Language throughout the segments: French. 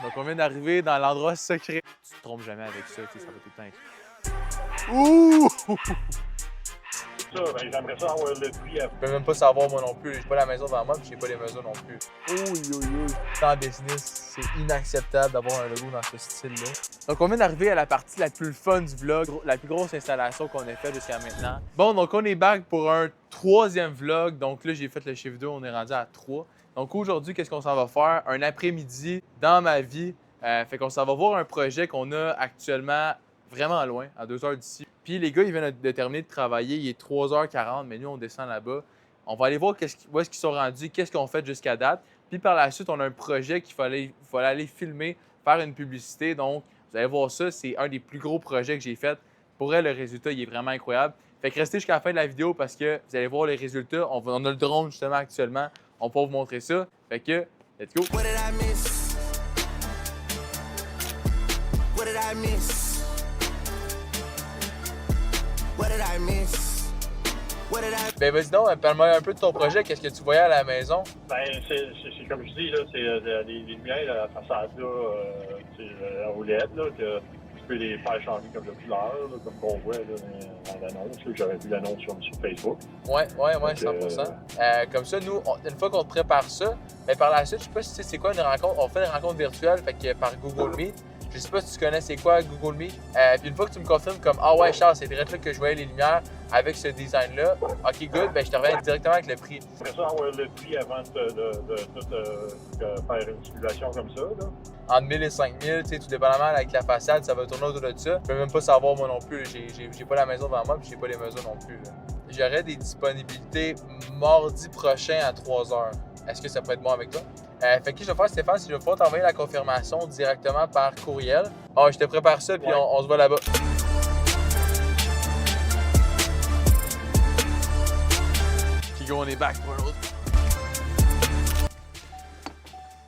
Donc, on vient d'arriver dans l'endroit secret. Tu te trompes jamais avec ça, tu sais, ça va tout le temps être. Ouh! Ça, ben, j'aimerais ça avoir le prix à... Je peux même pas savoir moi non plus. J'ai pas la maison devant moi, puis j'ai pas les mesures non plus. En business, c'est inacceptable d'avoir un logo dans ce style-là. Donc, on vient d'arriver à la partie la plus fun du vlog, la plus grosse installation qu'on ait faite jusqu'à maintenant. Bon, donc on est back pour un troisième vlog. Donc là, j'ai fait le chiffre 2, on est rendu à 3. Donc aujourd'hui, qu'est-ce qu'on s'en va faire? Un après-midi dans ma vie. Fait qu'on s'en va voir un projet qu'on a actuellement vraiment loin, à 2 heures d'ici. Puis les gars, ils viennent de terminer de travailler, il est 3h40, mais nous, on descend là-bas. On va aller voir où est-ce qu'ils sont rendus, qu'est-ce qu'on fait jusqu'à date. Puis par la suite, on a un projet qu'il fallait aller filmer, faire une publicité. Donc, vous allez voir ça, c'est un des plus gros projets que j'ai fait. Pour elle, le résultat, il est vraiment incroyable. Fait que restez jusqu'à la fin de la vidéo parce que vous allez voir les résultats. On a le drone justement actuellement. On peut vous montrer ça. Fait que, let's go! What did I miss? What did I miss? What did I miss? What did I... Ben vas-y donc, parle-moi un peu de ton projet. Qu'est-ce que tu voyais à la maison? Ben, c'est comme je dis, là, c'est les lumières, la façade, là, c'est en LED, là, que tu peux les faire changer comme de couleur, là, comme qu'on voit là, dans l'annonce. J'avais vu l'annonce sur Facebook. Ouais, 100%. Comme ça, nous, une fois qu'on te prépare ça, ben par la suite, je sais pas si tu sais c'est quoi une rencontre. On fait une rencontre virtuelle, fait que par Google Meet. Je sais pas si tu connais c'est quoi Google Meet. Puis une fois que tu me confirmes comme ah ouais Charles, c'est direct là que je voyais les lumières avec ce design-là. Ok, good, ben je te reviens directement avec le prix. J'aimerais ça avoir le prix avant de tout faire une simulation comme ça, là. Entre 1000 et 5000, tu sais, tout dépendamment avec la façade, ça va tourner autour de ça. Je peux même pas savoir moi non plus. J'ai pas la maison devant moi, puis j'ai pas les mesures non plus. J'aurais des disponibilités mardi prochain à 3h. Est-ce que ça peut être bon avec toi? Fait que je vais faire, Stéphane, c'est que je vais pouvoir t'envoyer la confirmation directement par courriel. Bon, je te prépare ça, puis on se voit là-bas. Puis on est back pour un autre.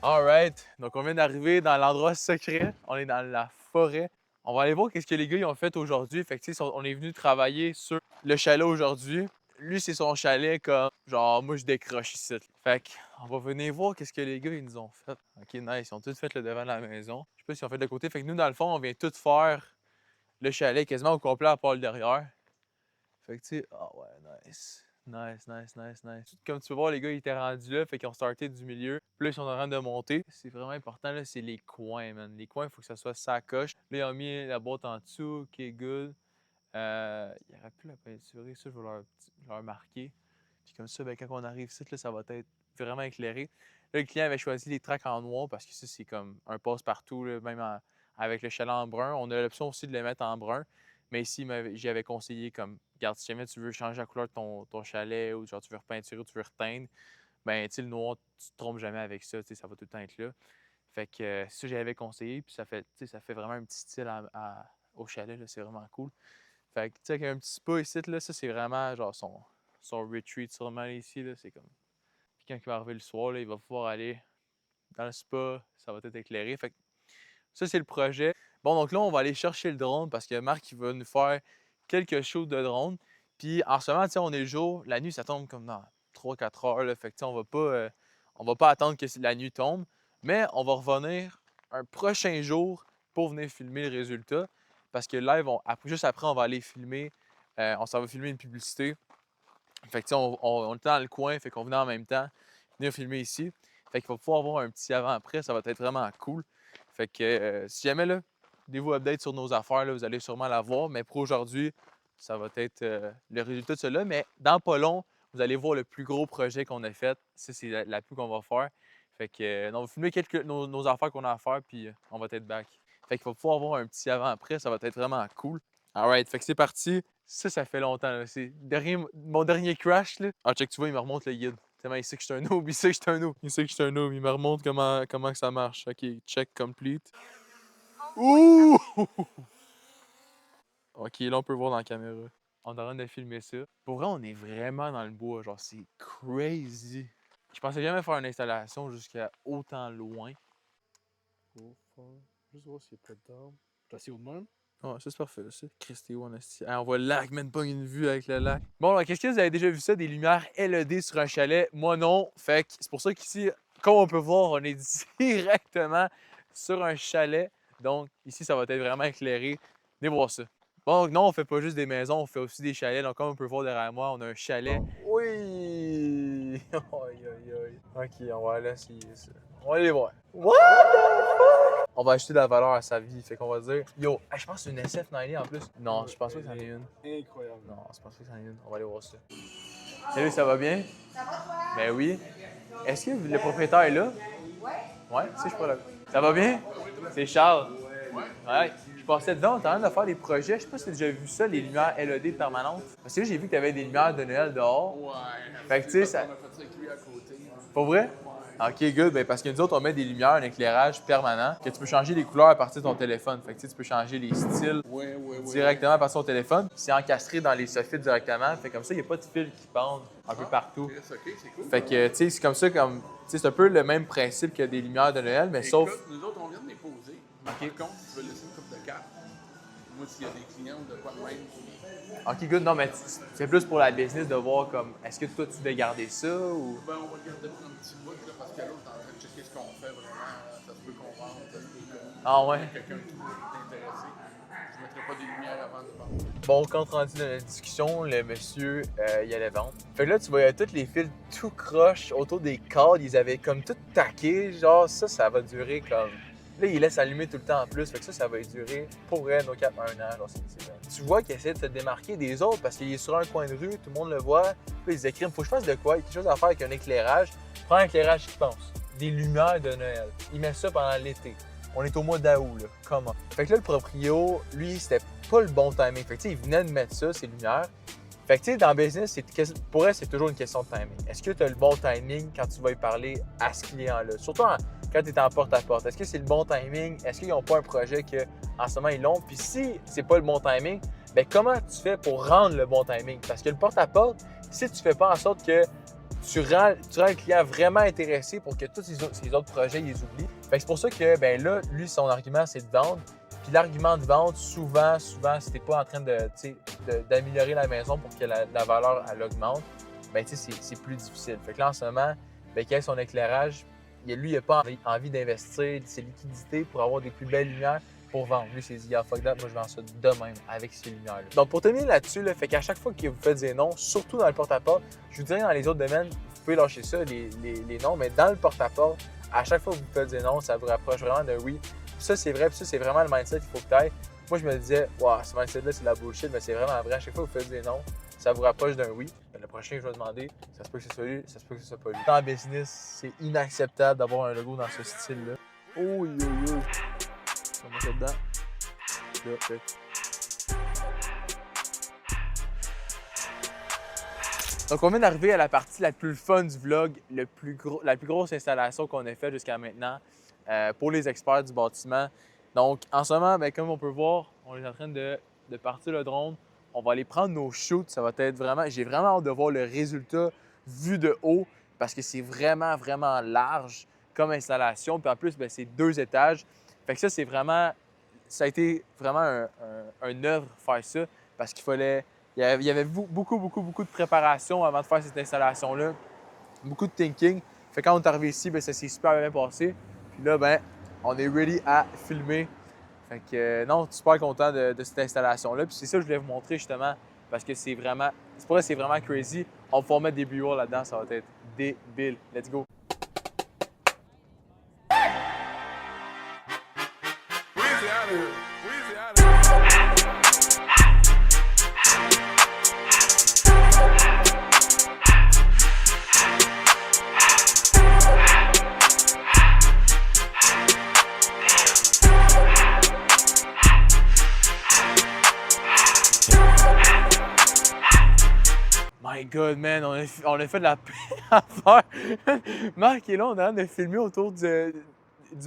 Alright, donc on vient d'arriver dans l'endroit secret. On est dans la forêt. On va aller voir qu'est-ce que les gars ils ont fait aujourd'hui. Fait que tu sais, on est venu travailler sur le chalet aujourd'hui. Lui, c'est son chalet comme genre moi je décroche ici. Fait qu'on va venir voir qu'est-ce que les gars ils nous ont fait. Ok, nice, ils ont tout fait le devant de la maison. Je sais pas s'ils ont fait de le côté. Fait que nous, dans le fond, on vient tout faire le chalet quasiment au complet à part le derrière. Fait que tu sais, ah ouais, nice. Nice. Comme tu peux voir, les gars, ils étaient rendus là, fait qu'ils ont starté du milieu. Puis là, ils sont en train de monter. C'est vraiment important, là, c'est les coins, man. Les coins, il faut que ça soit sacoche. Là, ils ont mis la boîte en dessous, ok, good. Il aurait pu la peinturer, ça, je vais leur marquer. Puis comme ça, ben, quand on arrive ici, là, ça va être vraiment éclairé. Là, le client avait choisi les tracks en noir parce que ça, c'est comme un passe-partout, là, même avec le chalet en brun. On a l'option aussi de les mettre en brun. Mais ici, j'y avais conseillé comme, regarde, si jamais tu veux changer la couleur de ton chalet ou genre tu veux repeinturer ou tu veux reteindre, ben tu sais, le noir, tu te trompes jamais avec ça, tu sais, ça va tout le temps être là. Fait que ça, j'avais conseillé, puis ça fait vraiment un petit style au chalet, là, c'est vraiment cool. Fait que tu sais, avec un petit spa ici, là, ça c'est vraiment genre son retreat sûrement ici, là, c'est comme. Puis quand il va arriver le soir, là, il va pouvoir aller dans le spa, ça va être éclairé. Fait que ça, c'est le projet. Bon, donc là, on va aller chercher le drone parce que Marc, il va nous faire quelques shows de drone. Puis en ce moment, tu sais, on est le jour, la nuit, ça tombe comme dans 3-4 heures. Là, fait que tu sais, on va pas attendre que la nuit tombe, mais on va revenir un prochain jour pour venir filmer le résultat. Parce que live, juste après, on va aller filmer, on s'en va filmer une publicité. Fait que tu sais, on était dans le coin, fait qu'on venait en même temps venir filmer ici. Fait qu'il va pouvoir avoir un petit avant-après, ça va être vraiment cool. Fait que si jamais là, des-vous updates sur nos affaires, là, vous allez sûrement la voir. Mais pour aujourd'hui, ça va être le résultat de cela. Mais dans pas long, vous allez voir le plus gros projet qu'on a fait. Ça, c'est la pub qu'on va faire. Fait que on va filmer nos affaires qu'on a à faire, puis on va être back. Fait qu'il va pouvoir avoir un petit avant-après, ça va être vraiment cool. Alright, fait que c'est parti. Ça fait longtemps. Là. C'est mon dernier crash. Là. Ah, check, tu vois, il me remonte le guide. Tellement il sait que je suis un noob, il sait que je suis un noob. Il sait que je suis un noob, il me remonte comment ça marche. Ok, check complete. Ouh! Ok, là on peut voir dans la caméra. On est en train de filmer ça. Pour vrai, on est vraiment dans le bois, genre c'est crazy. Je pensais jamais faire une installation jusqu'à autant loin. Juste voir s'il n'y a pas d'arbre. Je suis assis au même. Ouais, ça c'est parfait, ça. Christy One, on voit le lac, même pas une vue avec le lac. Bon, alors, qu'est-ce que vous avez déjà vu ça, des lumières LED sur un chalet? Moi non. Fait que c'est pour ça qu'ici, comme on peut voir, on est directement sur un chalet. Donc, ici, ça va être vraiment éclairé. Venez voir ça. Bon, donc non, on fait pas juste des maisons, on fait aussi des chalets. Donc, comme on peut voir derrière moi, on a un chalet. Oui! Aïe, aïe, aïe. OK, on va aller essayer ça. On va aller voir. What the fuck? On va ajouter de la valeur à sa vie. Fait qu'on va dire, yo, je pense que c'est une SF90 en plus. Non, je pense pas que c'en est une. Incroyable. Non, je pense pas que c'en est une. On va aller voir ça. Salut, ça va bien? Ça va, toi? Ben oui. Est-ce que le propriétaire est là? Ouais. Ouais, si, je suis pas là. Ça va bien? C'est Charles. Ouais. Je passais devant, on est en train de faire des projets. Je sais pas si tu as déjà vu ça, les lumières LED permanentes. Parce que là, j'ai vu que tu avais des lumières de Noël dehors. Ouais. Fait que, tu sais, ça. On a fait ça avec lui à côté. Pas vrai? Ok, good. Ben, parce que nous autres, on met des lumières, un éclairage permanent, que tu peux changer les couleurs à partir de ton téléphone. Fait que tu sais, tu peux changer les styles directement à partir de ton téléphone. C'est encastré dans les soffits directement. Fait comme ça, il n'y a pas de fils qui pendent un peu partout. Ok, c'est cool. Fait que, tu sais, c'est comme ça, comme. Tu sais, c'est un peu le même principe que des lumières de Noël, mais sauf. Écoute, nous autres, on vient de les poser. Par contre, tu veux laisser une coupe de carte. Moi, s'il y a des clients ou de quoi de même. Ok, good. Non, mais c'est plus pour la business de voir comme. Est-ce que toi, tu veux garder ça ou. Ben, on va le garder pour un petit bout, là, parce que là, on est en train de checker ce qu'on fait vraiment. Ça se peut qu'on vende, ça se peut que Ah ouais? quelqu'un qui est intéressé. Je ne mettrai pas des lumières avant de vendre. Bon, quand rendu dans la discussion, le monsieur, il allait vendre. Fait que là, tu voyais tous les fils tout croche autour des cadres. Ils avaient comme tout taqué. Genre, ça va durer comme. Là, il laisse allumer tout le temps en plus. Fait que ça va durer pour elle, nos 4 1 an. Genre, tu vois qu'il essaie de se démarquer des autres parce qu'il est sur un coin de rue, tout le monde le voit. Puis ils écrivent, faut que je fasse de quoi? Il y a quelque chose à faire avec un éclairage. Prends un éclairage qui pense. Des lumières de Noël. Il met ça pendant l'été. On est au mois d'août, là. Comment? Fait que là, le proprio, lui, c'était pas le bon timing. Fait que, tu sais, il venait de mettre ça, ces lumières. Fait que, tu sais, dans le business, pour elle, c'est toujours une question de timing. Est-ce que tu as le bon timing quand tu vas y parler à ce client-là? Surtout quand tu es en porte-à-porte. Est-ce que c'est le bon timing? Est-ce qu'ils n'ont pas un projet qu'en ce moment, ils l'ont? Puis si c'est pas le bon timing, bien, comment tu fais pour rendre le bon timing? Parce que le porte-à-porte, si tu fais pas en sorte que tu rends le client vraiment intéressé pour que tous ces autres projets, ils les oublient. Fait que c'est pour ça que, ben là, lui, son argument, c'est de vendre. Puis l'argument de vente, souvent, si t'es pas en train d'améliorer la maison pour que la valeur, elle augmente, ben tu sais, c'est plus difficile. Fait que là, en ce moment, ben, qu'il ait son éclairage, lui, il n'a pas envie d'investir ses liquidités pour avoir des plus belles lumières pour vendre. Lui, il s'est dit, yeah, fuck that, moi, je vends ça de même avec ces lumières-là. Donc, pour terminer là-dessus, là, fait qu'à chaque fois que vous faites des noms, surtout dans le porte-à-porte, je vous dirais dans les autres domaines, vous pouvez lâcher ça, les noms, mais dans le porte-à-porte, à chaque fois que vous faites des noms, ça vous rapproche vraiment de oui. Ça, c'est vrai, puis ça, c'est vraiment le mindset qu'il faut que tu ailles. Moi, je me disais, waouh, ce mindset-là, c'est de la bullshit, mais c'est vraiment vrai. À chaque fois que vous faites des noms, ça vous rapproche d'un oui. Mais le prochain que je vais demander, ça se peut que ce soit lui, ça se peut que ce soit pas lui. Dans le business, c'est inacceptable d'avoir un logo dans ce style-là. Oh, yo, yo. On va ça dedans. Là, fait. Donc, on vient d'arriver à la partie la plus fun du vlog, la plus grosse installation qu'on ait faite jusqu'à maintenant pour les experts du bâtiment. Donc, en ce moment, bien, comme on peut voir, on est en train de partir le drone. On va aller prendre nos shoots. Ça va être vraiment... J'ai vraiment hâte de voir le résultat vu de haut parce que c'est vraiment, vraiment large comme installation. Puis en plus, bien, c'est 2 étages. Fait que ça, c'est vraiment... Ça a été vraiment un œuvre faire ça parce qu'il fallait... Il y avait beaucoup de préparation avant de faire cette installation-là. Beaucoup de thinking. Fait que quand on est arrivé ici, bien, ça s'est super bien passé. Puis là, ben, on est ready à filmer. Fait que non, super content de cette installation-là. Puis c'est ça que je voulais vous montrer justement parce que c'est vraiment crazy. On va pouvoir mettre des bureaux là-dedans, ça va être débile. Let's go! My God, man, on a fait de la pire affaire. Marc est là, on est en train de filmer autour du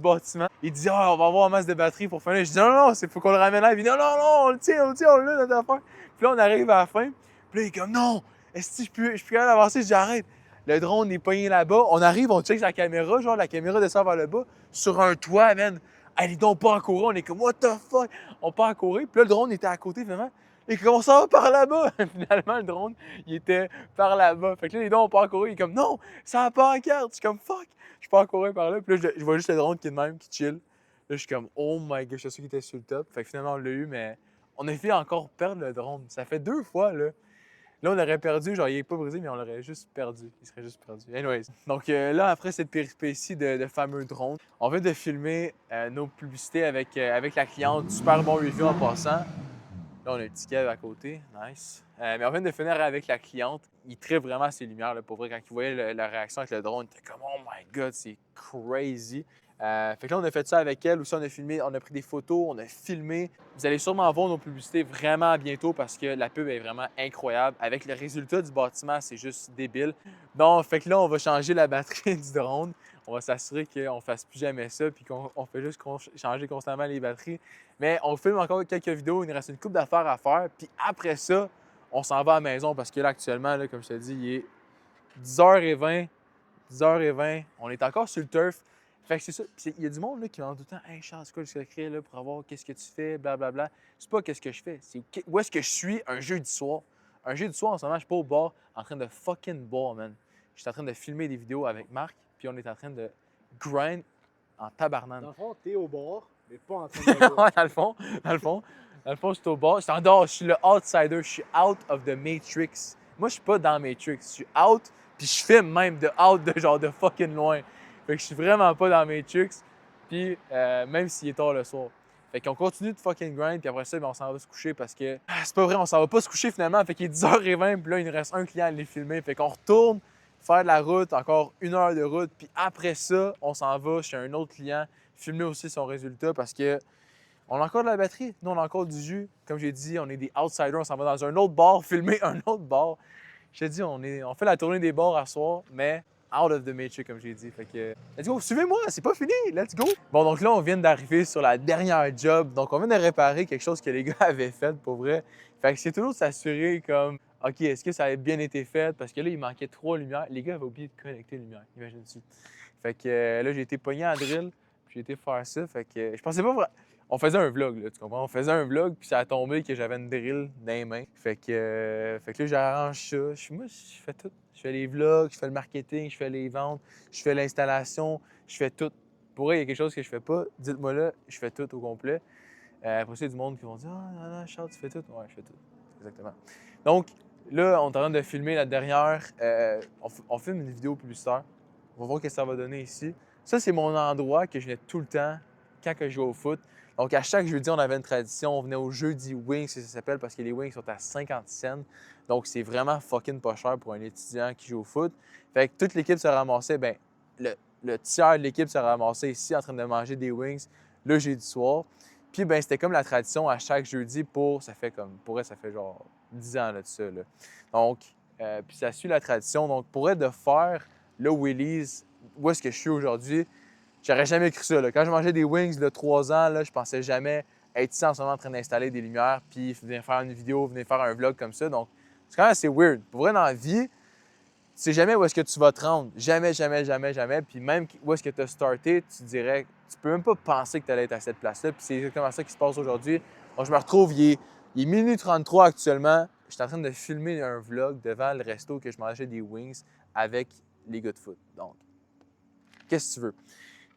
bâtiment. Il dit, on va avoir un masse de batterie pour finir. Je dis, non, il faut qu'on le ramène là. Il dit, non, on le tient, on l'a, notre affaire. Puis là, on arrive à la fin. Puis là, il est comme, non, est-ce que je peux capable d'avancer? Je dis, arrête. Le drone est pogné là-bas. On arrive, on check sa caméra, genre la caméra descend vers le bas, sur un toit, man. Elle est donc pas en courant. On est comme, what the fuck? On part en courir. Puis là, le drone était à côté, finalement. Et comment ça va par là-bas? Finalement, le drone, il était par là-bas. Fait que là, les deux, on part en courir. Il est comme, non, ça va pas en carte. Je suis comme, fuck, je pars en courir par là. Puis là, je vois juste le drone qui est de même, qui chill. je suis comme, oh my god, je suis sûr qu'il était sur le top. Fait que finalement, on l'a eu, mais on a fait encore perdre le drone. Ça fait 2 fois, là. Là, on l'aurait perdu, genre, il est pas brisé, mais on l'aurait juste perdu. Il serait juste perdu. Anyways. Donc là, après cette péripétie de fameux drone, on vient de filmer nos publicités avec la cliente. Super bon review en passant. Là, on a un petit Kev à côté. Nice. Mais on vient de finir avec la cliente. Il tripe vraiment ses lumières, là, pour vrai. Quand il voyait la réaction avec le drone, il était comme « Oh my God, c'est crazy! » Fait que là, on a fait ça avec elle. Aussi, on a filmé, on a pris des photos, on a filmé. Vous allez sûrement voir nos publicités vraiment bientôt parce que la pub est vraiment incroyable. Avec le résultat du bâtiment, c'est juste débile. Donc, fait que là, on va changer la batterie du drone. On va s'assurer qu'on ne fasse plus jamais ça puis qu'on fait juste changer constamment les batteries. Mais on filme encore quelques vidéos. Il nous reste une couple d'affaires à faire. Puis après ça, on s'en va à la maison parce que là, actuellement, là, comme je te dis, il est 10h20. 10h20. On est encore sur le turf. Fait que c'est ça. Puis il y a du monde là, qui me demande tout le temps « Hey Charles, c'est quoi le secret là, pour avoir qu'est-ce que tu fais, blablabla. » C'est pas qu'est-ce que je fais, c'est où est-ce que je suis un jeudi soir. Un jeudi soir, en ce moment, je suis pas au bar en train de fucking boire, man. Je suis en train de filmer des vidéos avec Marc, puis on est en train de grind en tabarnane. Dans le fond, t'es au bar, mais pas en train de boire. Ouais, dans le fond, je suis au bar. Je suis en dehors, je suis le outsider, je suis out of the Matrix. Moi, je suis pas dans Matrix, je suis out, puis je filme même de out de genre de fucking loin. Fait que je suis vraiment pas dans Matrix, puis même s'il est tard le soir. Fait qu'on continue de fucking grind, puis après ça, on s'en va se coucher parce que c'est pas vrai, on s'en va pas se coucher finalement. Fait qu'il est 10h20, puis là, il nous reste un client à les filmer. Fait qu'on retourne faire de la route, encore 1 heure de route, puis après ça, on s'en va chez un autre client, filmer aussi son résultat parce que on a encore de la batterie, nous on a encore du jus. Comme j'ai dit, on est des outsiders, on s'en va dans un autre bar, filmer un autre bar. Je t'ai dit, on fait la tournée des bars à soir, mais out of the Matrix, comme j'ai dit. Fait que, let's go, suivez-moi, c'est pas fini, let's go! Bon, donc là, on vient d'arriver sur la dernière job. Donc, on vient de réparer quelque chose que les gars avaient fait, pour vrai. Fait que c'est toujours de s'assurer comme, OK, est-ce que ça a bien été fait? Parce que là, il manquait 3 lumières. Les gars avaient oublié de connecter les lumières, imagine-tu. Fait que là, j'ai été pogné en drill, puis j'ai été faire ça. Fait que je pensais pas vraiment... On faisait un vlog, là, tu comprends? On faisait un vlog, puis ça a tombé que j'avais une drill dans les mains. Fait que là, j'arrange ça. Moi, je fais tout. Je fais les vlogs, je fais le marketing, je fais les ventes, je fais l'installation, je fais tout. Pour vrai, il y a quelque chose que je fais pas, dites-moi là, je fais tout au complet. Après ça, il y a du monde qui vont dire « Ah, non, Charles, tu fais tout? » Ouais, je fais tout. Exactement. Donc, là, on est en train de filmer la dernière. On filme une vidéo publicitaire. On va voir ce que ça va donner ici. Ça, c'est mon endroit que je venais tout le temps quand je jouais au foot. Donc, à chaque jeudi, on avait une tradition. On venait au jeudi wings, ça s'appelle, parce que les wings sont à 50 cents. Donc, c'est vraiment fucking pas cher pour un étudiant qui joue au foot. Fait que toute l'équipe se ramassait, bien, le tiers de l'équipe se ramassait ici en train de manger des wings le jeudi soir. Puis, bien, c'était comme la tradition à chaque jeudi pour ça fait genre 10 ans là, de ça. Là. Donc, puis ça suit la tradition. Donc, pour être de faire le Willys, où est-ce que je suis aujourd'hui, j'aurais jamais cru ça. Là. Quand je mangeais des wings de 3 ans, là, je pensais jamais être ici en ce moment en train d'installer des lumières, puis venir faire une vidéo, venir faire un vlog comme ça. Donc, c'est quand même assez weird. Pour vrai, dans la vie, tu sais jamais où est-ce que tu vas te rendre. Jamais, jamais, jamais, jamais. Puis même où est-ce que tu as starté, tu dirais, tu peux même pas penser que tu allais être à cette place-là. Puis c'est exactement ça qui se passe aujourd'hui. Donc, je me retrouve, il est minuit 33 actuellement. Je suis en train de filmer un vlog devant le resto que je mangeais des wings avec les gars de foot. Donc, qu'est-ce que tu veux?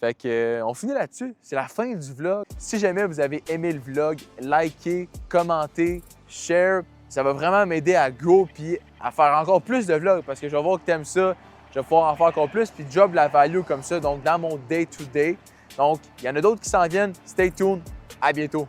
Fait que, on finit là-dessus. C'est la fin du vlog. Si jamais vous avez aimé le vlog, likez, commentez, share. Ça va vraiment m'aider à grow puis à faire encore plus de vlogs parce que je vais voir que tu aimes ça. Je vais pouvoir en faire encore plus puis job la value comme ça, donc dans mon day-to-day. Donc, il y en a d'autres qui s'en viennent. Stay tuned. À bientôt.